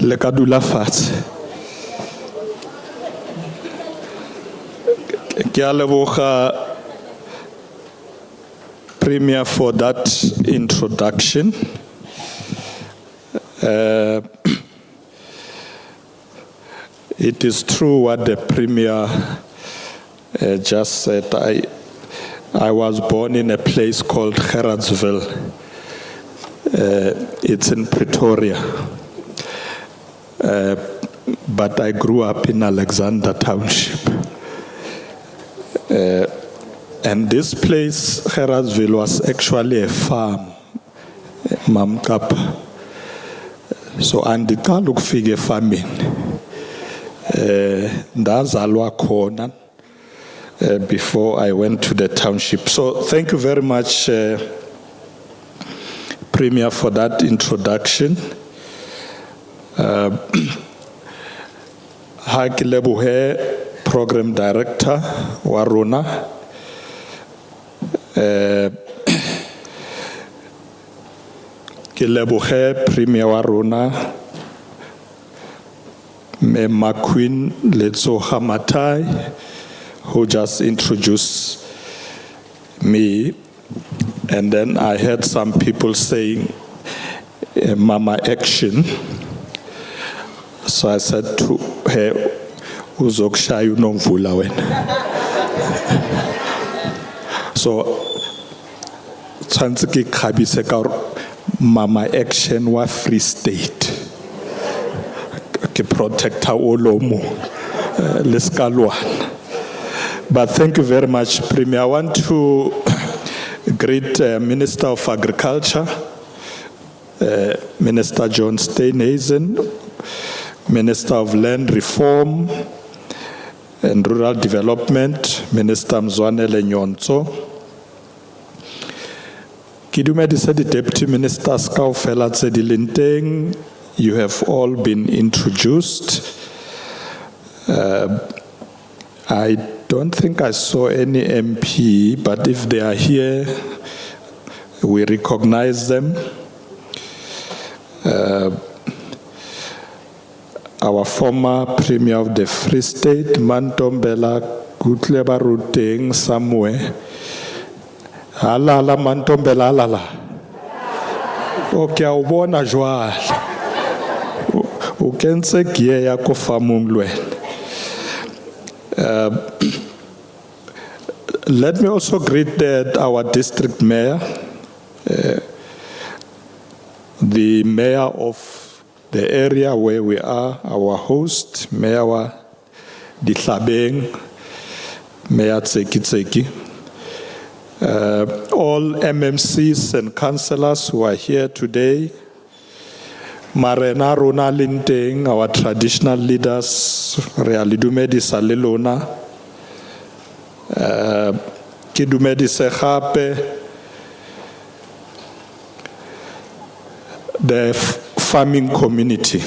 le ka dula fatshe. Ke a leboga Premier for that introduction. It is true what the Premier just said. I was born in a place called Gerardsville. It's in Pretoria. But I grew up in Alexander Township. And this place, Gerardsville, was actually a farm, Mamkapa. So andika ukufika farming. Ndazalwa khona before I went to the township. So thank you very much, Premier, for that introduction. Ha ke lebohe Program Director wa rona. Ke lebohe Premier wa rona McQueen Letsoha Matai, who just introduced me. And then I heard some people saying Mama Action. So I said to her, Uzokshayu nomvula wena. So Chansiki Khabise ka Mama Action wa Free State. Protect our Olomu. But thank you very much, Premier. I want to greet Minister of Agriculture, Minister John Steenhuisen, Minister of Land Reform and Rural Development, Minister Mzwanele Nyonso. Kidumedisa the Deputy Minister Skaufela Tsedilinteng. You have all been introduced. I don't think I saw any MP, but if they are here, we recognize them. Our former Premier of the Free State, Mantombela Kutleba Ruteng, somewhere. Alala Mantombela alala. Okay, ubona jwala. Ukense kie ya kofamungwe. Let me also greet our district mayor, the mayor of the area where we are, our host, Mayor Ditlabeng, Mayor Tseki, all MMCs and councillors who are here today, Marena Rona Linteng, our traditional leaders, Realidumedi Salilona, Kidumedi Sehape, the farming community,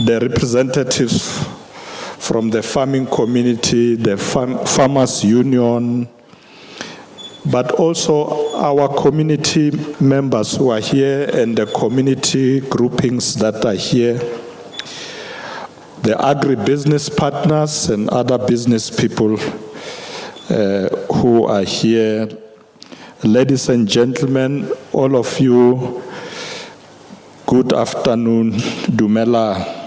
the representatives from the farming community, the farmers union, but also our community members who are here and the community groupings that are here, the agribusiness partners and other business people who are here. Ladies and gentlemen, all of you, good afternoon, Dumela.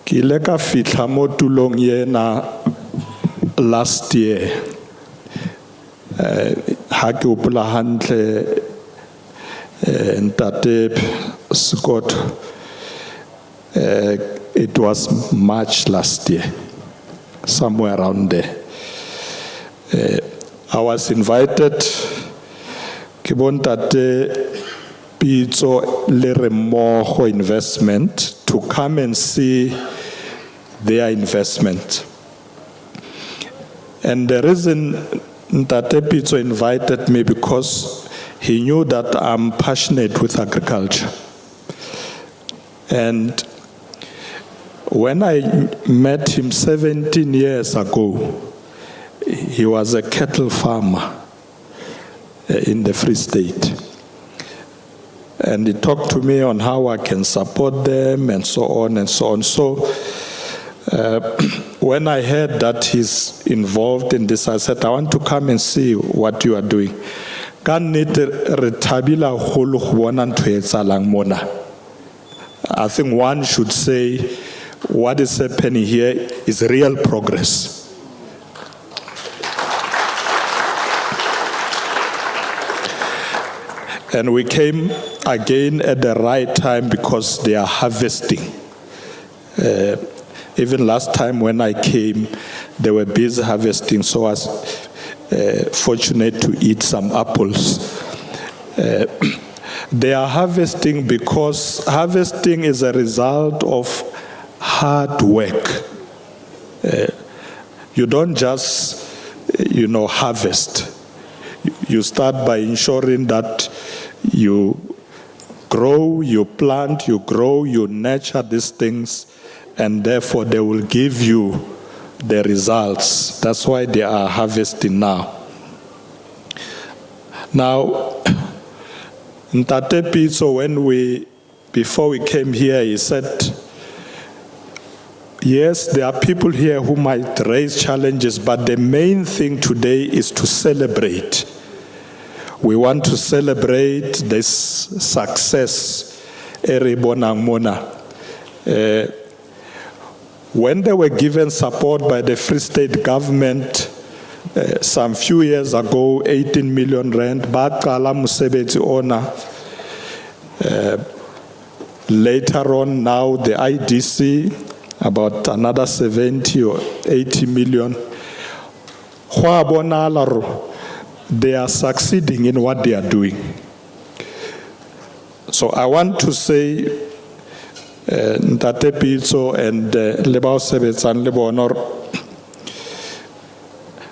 Kileka fitla mo tulong yena last year. Ha ke hopola hantle ntate Scott. It was March last year, somewhere around there. I was invited ke bontate Pitso le Remogo Investment to come and see their investment. And the reason Ntate Pitso invited me because he knew that I'm passionate with agriculture. And when I met him 17 years ago, he was a cattle farmer. in the Free State. And he talked to me on how I can support them and so on and so on. So when I heard that he's involved in this, I said, I want to come and see what you are doing. I think one should say what is happening here is real progress. And we came again at the right time because they are harvesting. Even last time when I came, they were busy harvesting, so I was fortunate to eat some apples. They are harvesting because harvesting is a result of hard work. You don't just, harvest. You start by ensuring that you grow, you plant, you grow, you nurture these things, and therefore they will give you the results. That's why they are harvesting now. Now, Ntate Pitso, before we came here, he said, yes, there are people here who might raise challenges, but the main thing today is to celebrate. We want to celebrate this success. When they were given support by the Free State government some few years ago, 18 million rand, baqala musebetsi ona. Later on, now the IDC, about another 70 or 80 million. They are succeeding in what they are doing. So I want to say, Ntate Pitso and Lebao Sebetsan Lebonor,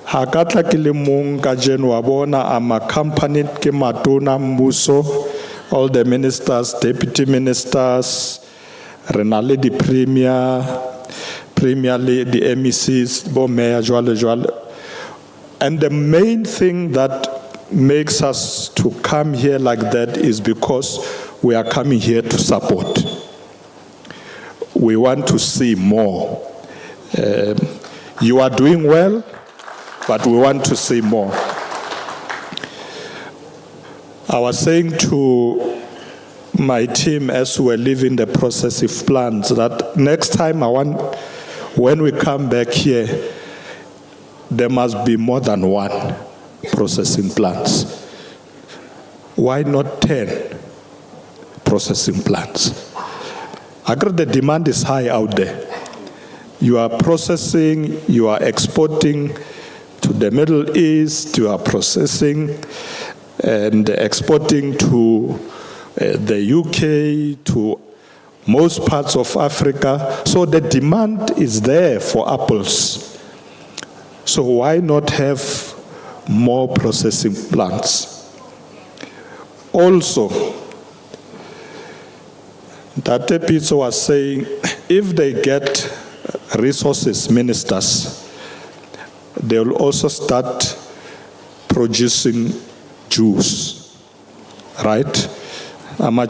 Hakatla Kilimung Kajen Wabona, I'm accompanied Kimatuna Muso, all the ministers, deputy ministers, Renale the Premier League, the MECs, Bomea, Joale. And the main thing that makes us to come here like that is because we are coming here to support. We want to see more. You are doing well, but we want to see more. I was saying to my team as we were leaving the processive plants that next time when we come back here, there must be more than one processing plants. Why not 10 processing plants? I agree the demand is high out there. You are processing, you are exporting to the Middle East, you are processing and exporting to the UK, to most parts of Africa. So the demand is there for apples. So why not have more processing plants? Also, Tate Pitso was saying, if they get resources ministers, they will also start producing juice, right?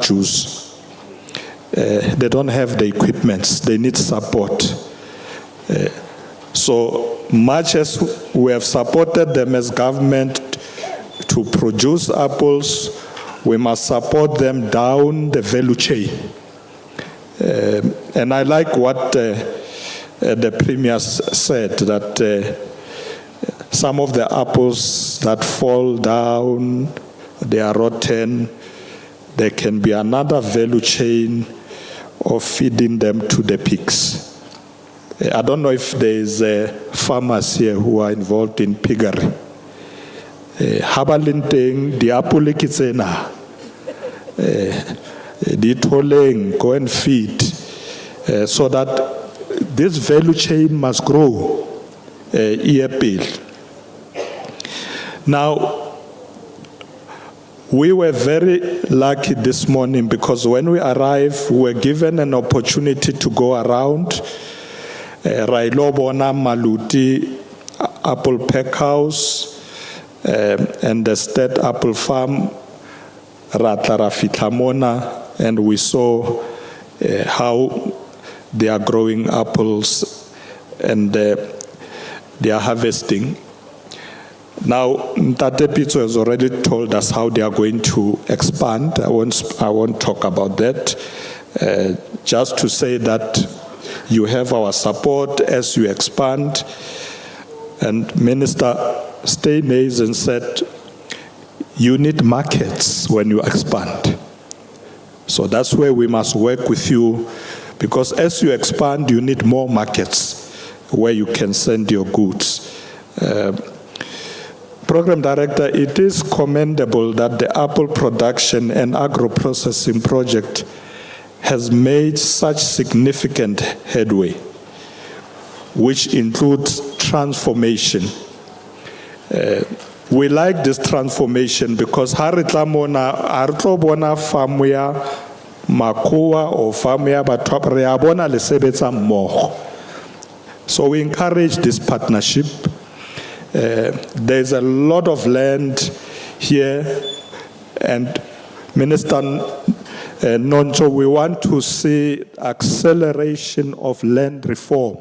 Juice. They don't have the equipment, they need support. So much as we have supported them as government to produce apples, we must support them down the value chain. And I like what the Premier said, that some of the apples that fall down, they are rotten. There can be another value chain of feeding them to the pigs. I don't know if there is farmers here who are involved in piggery. Habalinteng, the apple kitsena, the toleng, go and feed, so that this value chain must grow. Now, we were very lucky this morning because when we arrived, we were given an opportunity to go around. Railobona Maluti Apple Pack House, and the state apple farm, Ratla Fitla Mona, and we saw how they are growing apples and they are harvesting. Now, Ntate Pitso has already told us how they are going to expand. I won't talk about that. Just to say that you have our support as you expand. And Minister Steenhuisen said, you need markets when you expand. So that's where we must work with you, because as you expand, you need more markets where you can send your goods. Program Director, it is commendable that the apple production and agro-processing project has made such significant headway, which includes transformation. We like this transformation because haritla mona artlo bona famya makua or famya batwa re abona le sebetsa mmogo. So we encourage this partnership. There's a lot of land here, and Minister Noncho, we want to see acceleration of land reform.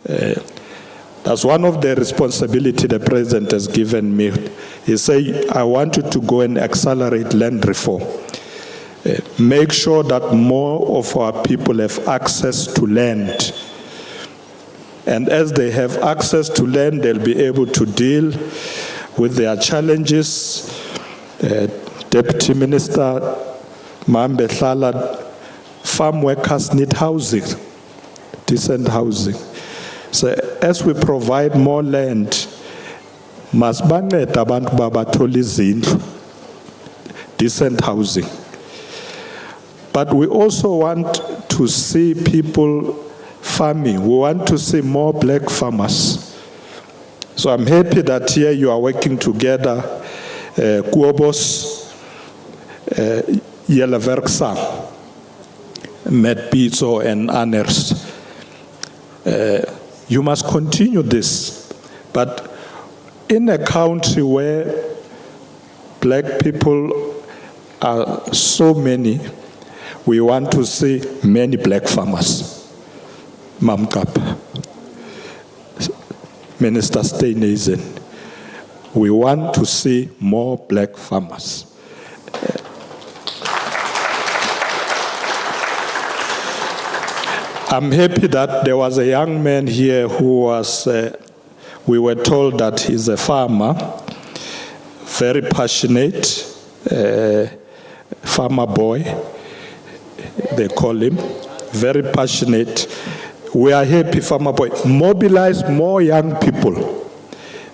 That's one of the responsibility the President has given me. He said, I want you to go and accelerate land reform. Make sure that more of our people have access to land. And as they have access to land, they'll be able to deal with their challenges. Deputy Minister Mambe Hlala, farm workers need housing, decent housing. So as we provide more land, masbanceda abantu babathole izindlu, decent housing. But we also want to see people farming. We want to see more black farmers. So I'm happy that here you are working together, Kuobos, Yelaverksam, Met Pitso, and others. You must continue this. But in a country where black people are so many, we want to see many black farmers. Mamkap, Minister Steenhuisen, we want to see more black farmers. I'm happy that there was a young man here who was, we were told that he's a farmer, very passionate, farmer boy, they call him, very passionate. We are happy, Farmer Boy. Mobilize more young people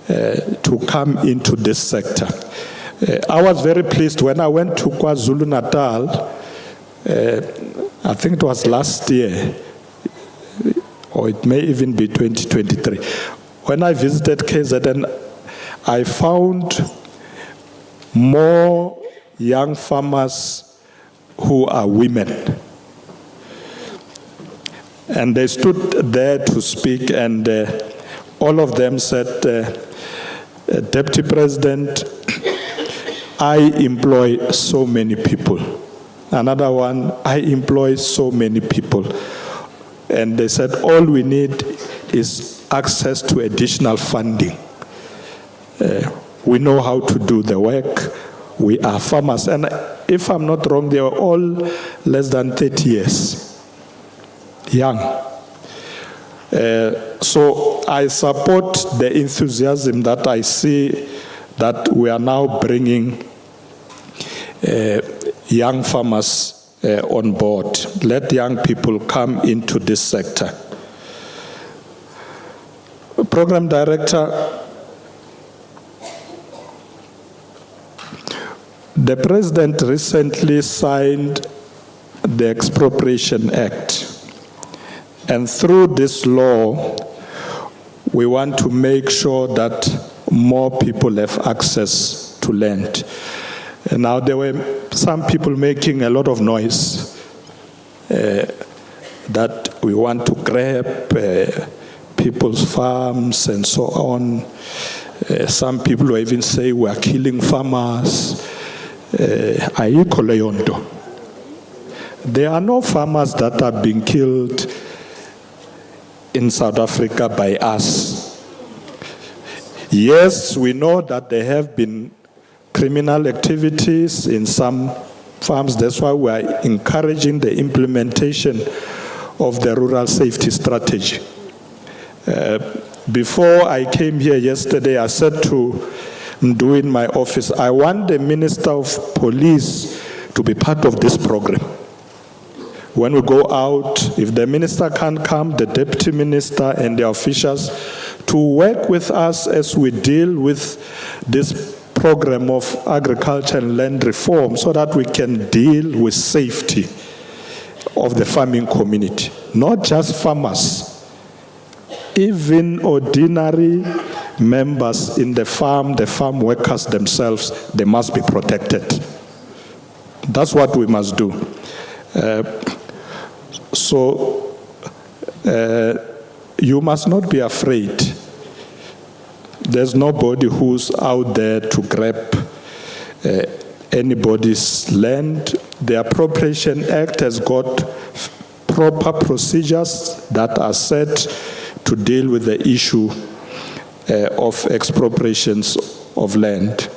to come into this sector. I was very pleased when I went to KwaZulu-Natal, I think it was last year, or it may even be 2023. When I visited KZN, I found more young farmers who are women. And they stood there to speak, and all of them said, Deputy President, I employ so many people. Another one, I employ so many people. And they said, all we need is access to additional funding. We know how to do the work. We are farmers. And if I'm not wrong, they are all less than 30 years. Young. So I support the enthusiasm that I see that we are now bringing young farmers on board. Let young people come into this sector. Program Director, the President recently signed the Expropriation Act. And through this law, we want to make sure that more people have access to land. And now there were some people making a lot of noise that we want to grab people's farms and so on. Some people will even say we are killing farmers. Ayikho leyo nto. There are no farmers that are being killed in South Africa by us. Yes, we know that there have been criminal activities in some farms. That's why we are encouraging the implementation of the rural safety strategy. Before I came here yesterday, I said to Ndu in my office, I want the Minister of Police to be part of this program. When we go out, if the minister can't come, the deputy minister and the officials to work with us as we deal with this program of agriculture and land reform so that we can deal with safety of the farming community. Not just farmers, even ordinary members in the farm workers themselves, they must be protected. That's what we must do. So you must not be afraid. There's nobody who's out there to grab anybody's land. The Appropriation Act has got proper procedures that are set to deal with the issue of expropriations of land.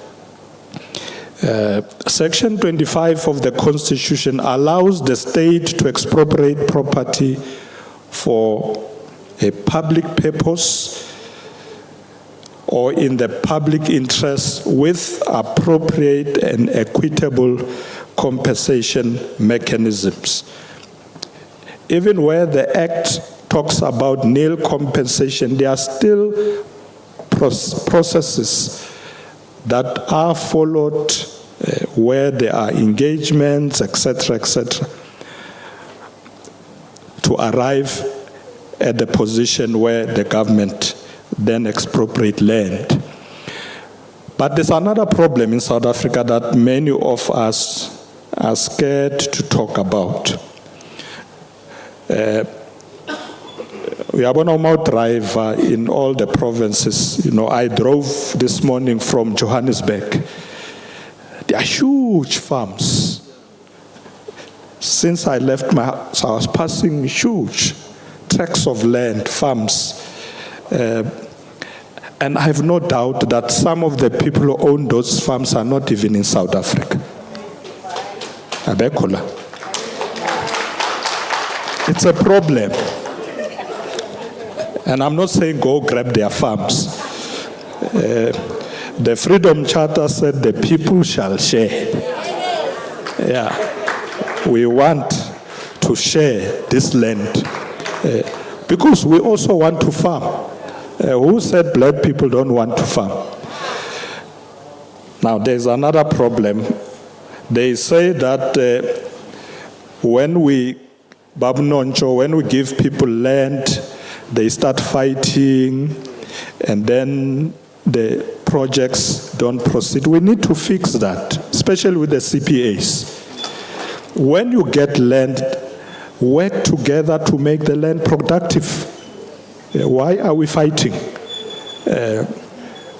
Section 25 of the Constitution allows the state to expropriate property for a public purpose or in the public interest with appropriate and equitable compensation mechanisms. Even where the Act talks about nil compensation, there are still processes that are followed where there are engagements, etc., to arrive at the position where the government then expropriate land. But there's another problem in South Africa that many of us are scared to talk about. We are one of our driver in all the provinces. You know, I drove this morning from Johannesburg. There are huge farms. Since I left my house, I was passing huge tracts of land, farms. And I have no doubt that some of the people who own those farms are not even in South Africa. Abekola. It's a problem. And I'm not saying go grab their farms. The Freedom Charter said the people shall share. Yeah. We want to share this land because we also want to farm. Who said black people don't want to farm? Now, there's another problem. They say that when we give people land, they start fighting, and then the projects don't proceed. We need to fix that, especially with the CPAs. When you get land, work together to make the land productive. Why are we fighting?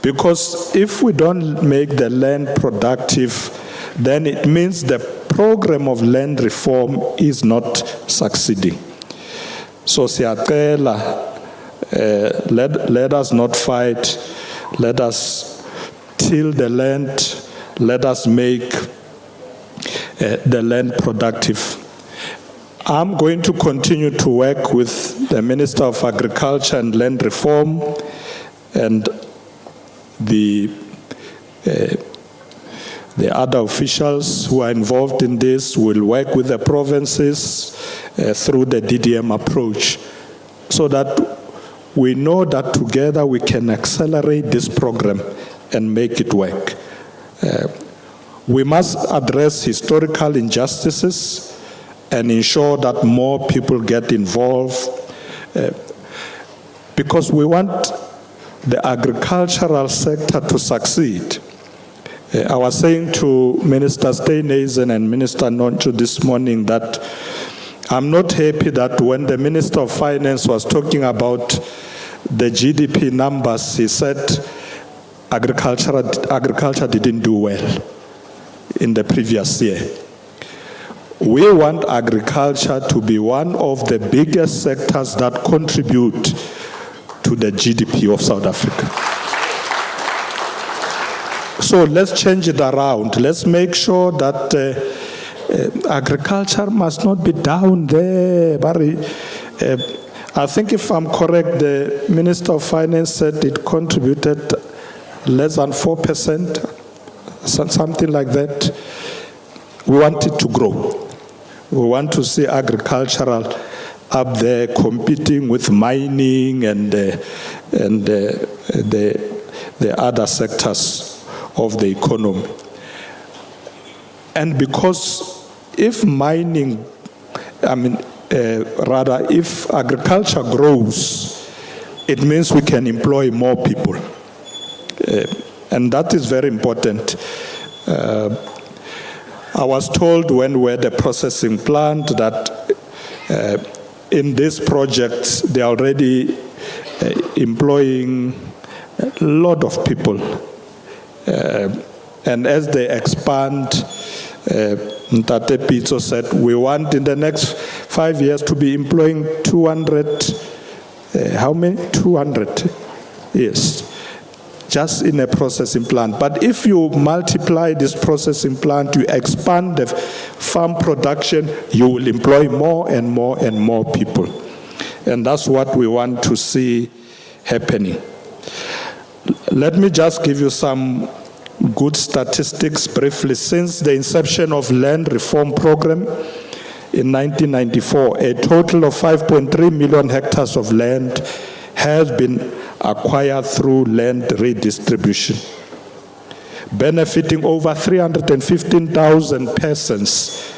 Because if we don't make the land productive, then it means the program of land reform is not succeeding. So siyacela, let us not fight. Let us till the land. Let us make the land productive. I'm going to continue to work with the Minister of Agriculture and Land Reform and the other officials who are involved in this. Will work with the provinces through the DDM approach so that we know that together we can accelerate this program and make it work. We must address historical injustices and ensure that more people get involved because we want the agricultural sector to succeed. I was saying to Minister Steenhuisen and Minister Noncho this morning that I'm not happy that when the Minister of Finance was talking about the GDP numbers, he said agriculture didn't do well in the previous year. We want agriculture to be one of the biggest sectors that contribute to the GDP of South Africa. So let's change it around. Let's make sure that agriculture must not be down there. I think if I'm correct, the Minister of Finance said it contributed less than 4%, something like that. We want it to grow. We want to see agricultural up there competing with mining and the other sectors of the economy. And because if if agriculture grows, it means we can employ more people. And that is very important. I was told when we had a processing plant that in this project they are already employing a lot of people. And as they expand, Ntate Pitso said, we want in the next 5 years to be employing 200, how many? 200, yes, just in a processing plant. But if you multiply this processing plant, you expand the farm production, you will employ more and more and more people. And that's what we want to see happening. Let me just give you some good statistics briefly. Since the inception of land reform program in 1994, a total of 5.3 million hectares of land has been acquired through land redistribution, benefiting over 315,000 persons,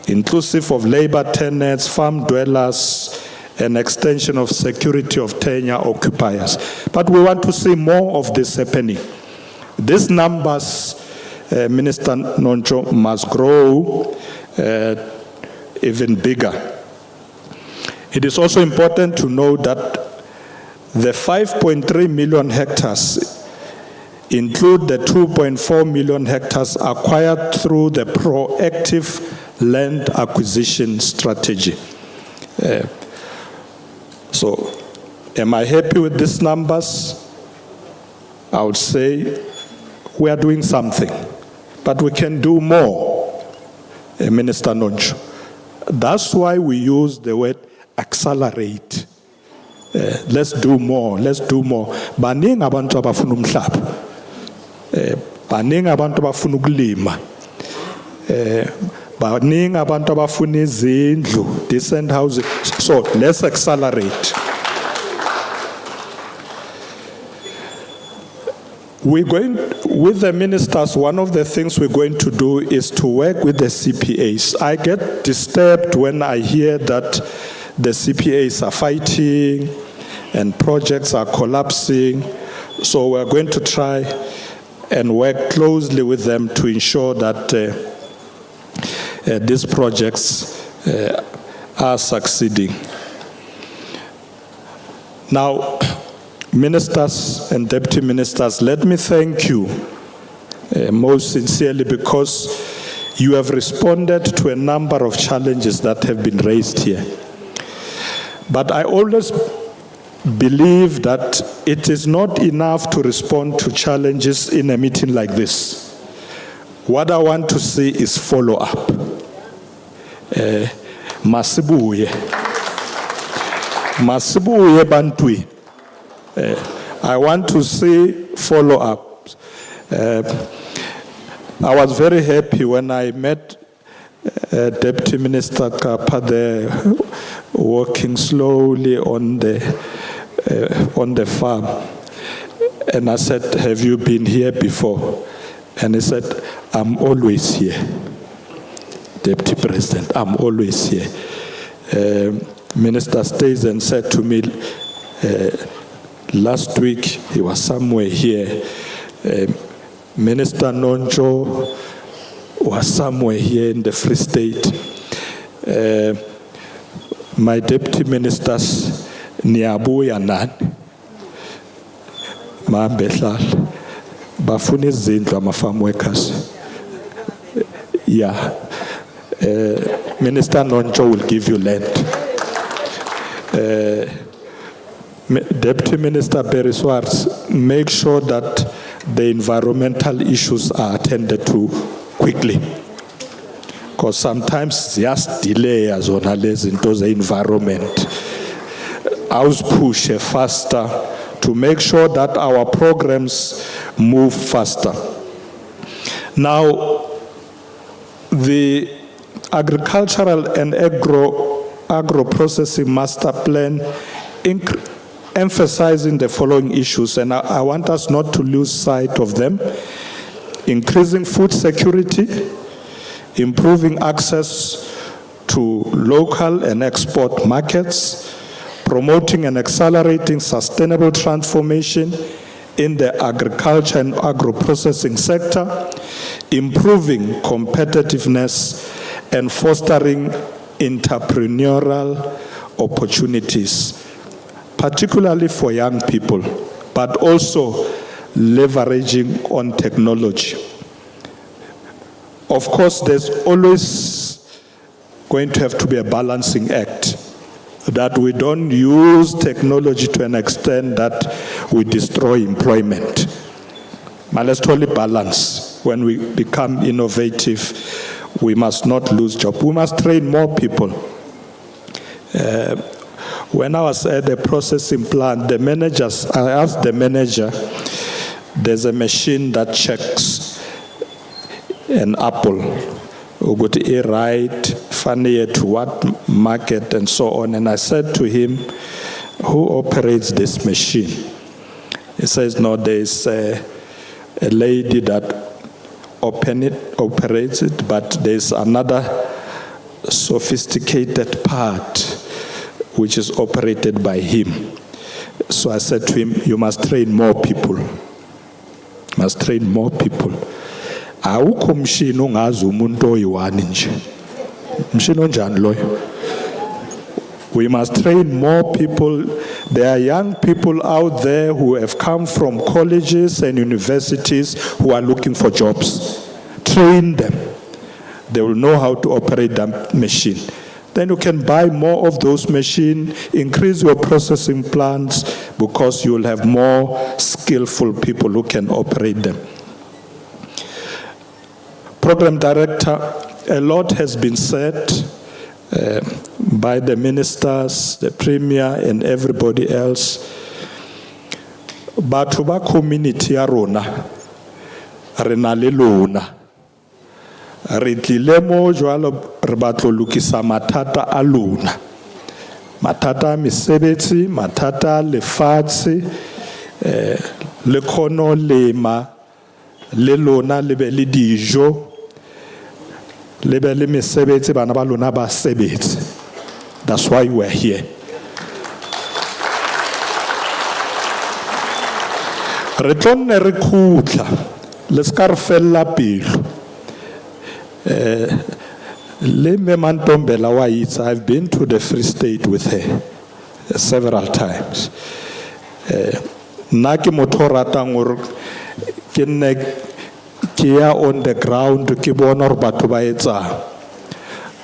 inclusive of labor tenants, farm dwellers, and extension of security of tenure occupiers. But we want to see more of this happening. These numbers, Minister Noncho, must grow even bigger. It is also important to know that the 5.3 million hectares include the 2.4 million hectares acquired through the proactive land acquisition strategy. So, am I happy with these numbers? I would say we are doing something, but we can do more, Minister Noncho. That's why we use the word accelerate. Let's do more, let's do more. Baningi abantu abafuna umhlaba. Baningi abantu abafuna ukulima. Baningi abantu abafuna izindlu, decent housing. So let's accelerate. We're going, with the ministers, one of the things we're going to do is to work with the CPAs. I get disturbed when I hear that the CPAs are fighting and projects are collapsing. So we're going to try and work closely with them to ensure that these projects are succeeding. Now, ministers and deputy ministers, let me thank you most sincerely, because you have responded to a number of challenges that have been raised here. But I always believe that it is not enough to respond to challenges in a meeting like this. What I want to see is follow-up. Masibuye bantwi. I want to see follow-up. I was very happy when I met Deputy Minister Kapa there, walking slowly on the farm. And I said, have you been here before? And he said, I'm always here. Deputy President, I'm always here. Minister stays and said to me, last week he was somewhere here. Minister Noncho was somewhere here in the Free State. My deputy ministers, Niabu Yanan, Mabehlal, bafuna izindlu ama-farm workers. Yeah. Minister Noncho will give you land. Deputy Minister Barry Swartz, make sure that the environmental issues are attended to quickly. Because sometimes just delay as on into the environment. I'll push faster to make sure that our programs move faster. Now, the agricultural and agro-processing master plan emphasizing the following issues, and I want us not to lose sight of them: increasing food security, improving access to local and export markets, promoting and accelerating sustainable transformation in the agriculture and agro-processing sector, improving competitiveness, and fostering entrepreneurial opportunities, particularly for young people, but also leveraging on technology. Of course, there's always going to have to be a balancing act, that we don't use technology to an extent that we destroy employment. But let's totally balance. When we become innovative, we must not lose jobs. We must train more people. When I was at the processing plant, I asked the manager, there's a machine that checks an apple, would it right, funny to what market and so on. And I said to him, who operates this machine? He says, no, there's a lady that operates it, but there's another sophisticated part which is operated by him. So I said to him, you must train more people. Must train more people. Awukho mshini ongazi umuntu oyiwani nje. Mshini onjani loyo? We must train more people. There are young people out there who have come from colleges and universities who are looking for jobs. Train them. They will know how to operate that machine. Then you can buy more of those machines, increase your processing plants, because you will have more skillful people who can operate them. Program Director, a lot has been said by the ministers, the Premier, and everybody else. Batho ba community ya rona, rena le lona. Re tlile mo jwalo re batlo lokisa mathata a lona. Mathata a mesebetsi, mathata a lefatshe, le kgono lema, le lona le be le dijo, le be le mesebetsi bana ba lona ba sebetse. That's why we're here. Re tlonne re khutla, le ska re fella pelo. I've been to the Free State with her several times. Naki motoratang or kia on the ground ki bona or batho ba etsa.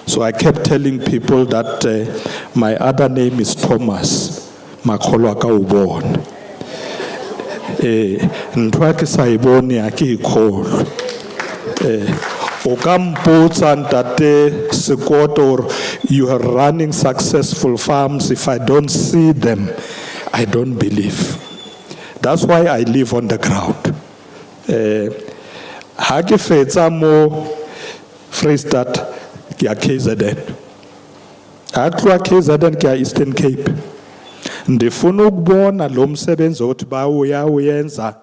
So I kept telling people that my other name is Thomas Makholwa ka ubona. Ntwa ke sa ibone a ke ikgolo. Or you are running successful farms. If I don't see them, I don't believe. That's why I live on the ground. Hake fetsa mo Free State ke ya KZN. Akwa KZN ke ya Eastern Cape. Ndifuna ukubona lo msebenzi othi uyenza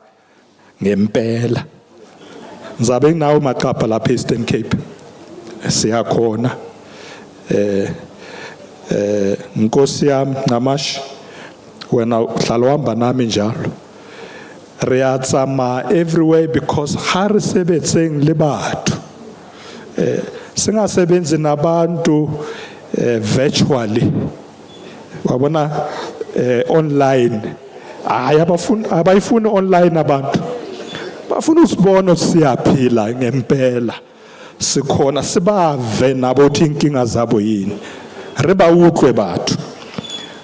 ngempela. Nzabe nginawo maqapha lapha Eastern Cape. Siyakhona. Nkosi yami namash wena uhlala uhamba nami njalo. Riyatsama everywhere because hari sebetseng le batho. Singasebenzi nabantu virtually. Wabona online. Abayifuni online abantu. bafuna usibona siyaphila ngempela sikhona sibave nabo ukuthi inkinga zabo yini re ba utlwe batho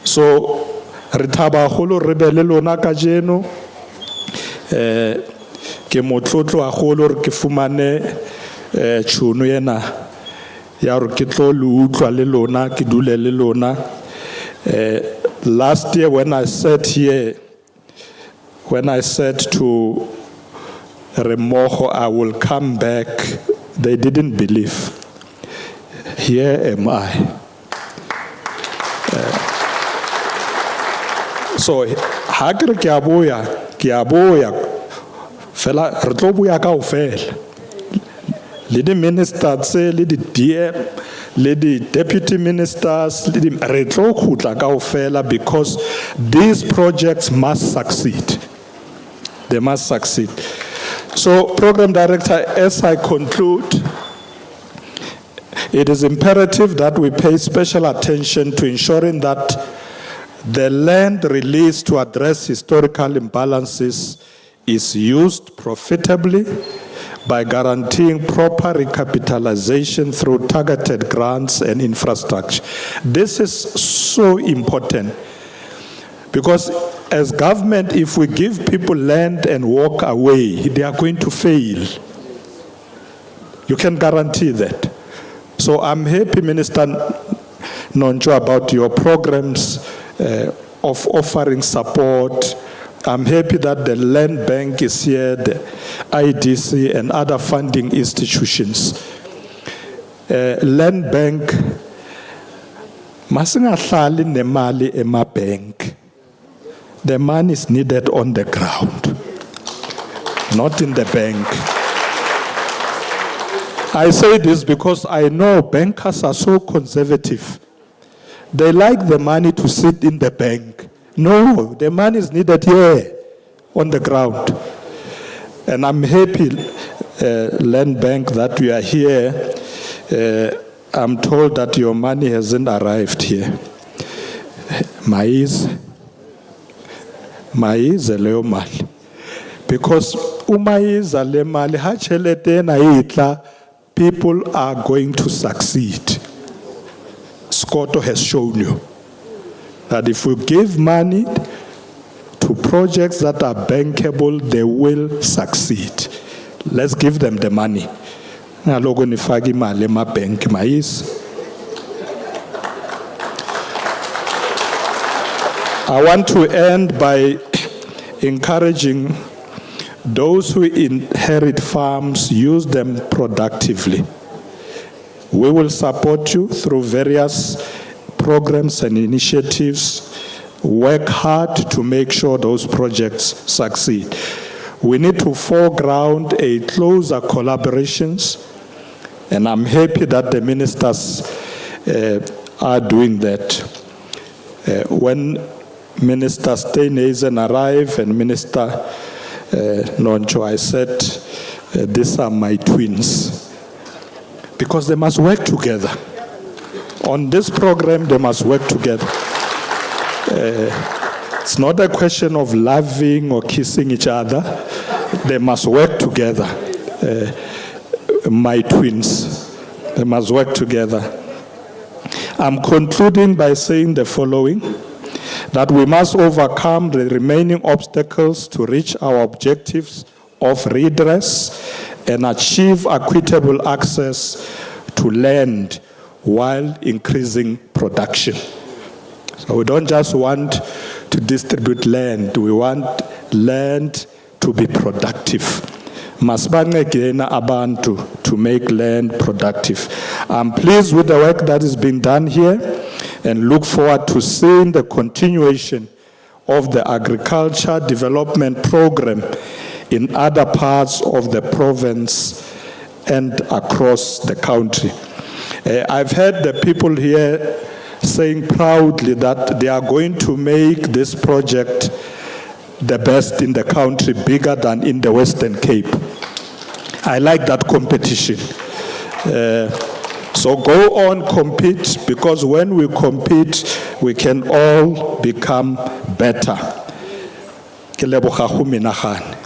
so re thaba holo re be le lona ka jeno ke motlotlo a holo re ke fumane tšhono yena ya re ke tlo le utlwa le lona ke dule le lona last year when I sat here when I said to Remoho I will come back they didn't believe here am I so ha ke re ke a boya fela re tlo boya kaofela le di ministers le di DM le di deputy ministers le di re tlo khutla kaofela because these projects must succeed they must succeed so program director as I conclude it is imperative that we pay special attention to ensuring that the land released to address historical imbalances is used profitably by guaranteeing proper recapitalization through targeted grants and infrastructure. This is so important because as government, if we give people land and walk away, they are going to fail. You can guarantee that. So I'm happy, Minister Nonjo, about your programs of offering support. I'm happy that the Land Bank is here, the IDC and other funding institutions. Land Bank, masingahlali nemali ema bank. The money is needed on the ground, not in the bank. I say this because I know bankers are so conservative. They like the money to sit in the bank. No, the money is needed here on the ground. And I'm happy, Land Bank, that you are here. I'm told that your money hasn't arrived here. Maize leo mali. Because umaize le mali hachelete na itla, people are going to succeed. Scotto has shown you that if we give money to projects that are bankable, they will succeed. Let's give them the money. I want to end by encouraging those who inherit farms, use them productively. We will support you through various programs and initiatives. Work hard to make sure those projects succeed. We need to foreground a closer collaborations, and I'm happy that the ministers are doing that. When Minister Steenhuisen arrived and Minister Noncho, I said, these are my twins. Because they must work together. On this program, they must work together. It's not a question of loving or kissing each other. They must work together. My twins, they must work together. I'm concluding by saying the following, that we must overcome the remaining obstacles to reach our objectives of redress and achieve equitable access to land while increasing production. So we don't just want to distribute land, we want land to be productive. Masibangegena abantu to make land productive. I'm pleased with the work that is being done here and look forward to seeing the continuation of the agriculture development program in other parts of the province and across the country. I've heard the people here saying proudly that they are going to make this project the best in the country, bigger than in the Western Cape. I like that competition. So go on, compete, because when we compete, we can all become better. Ke leboga go menagane.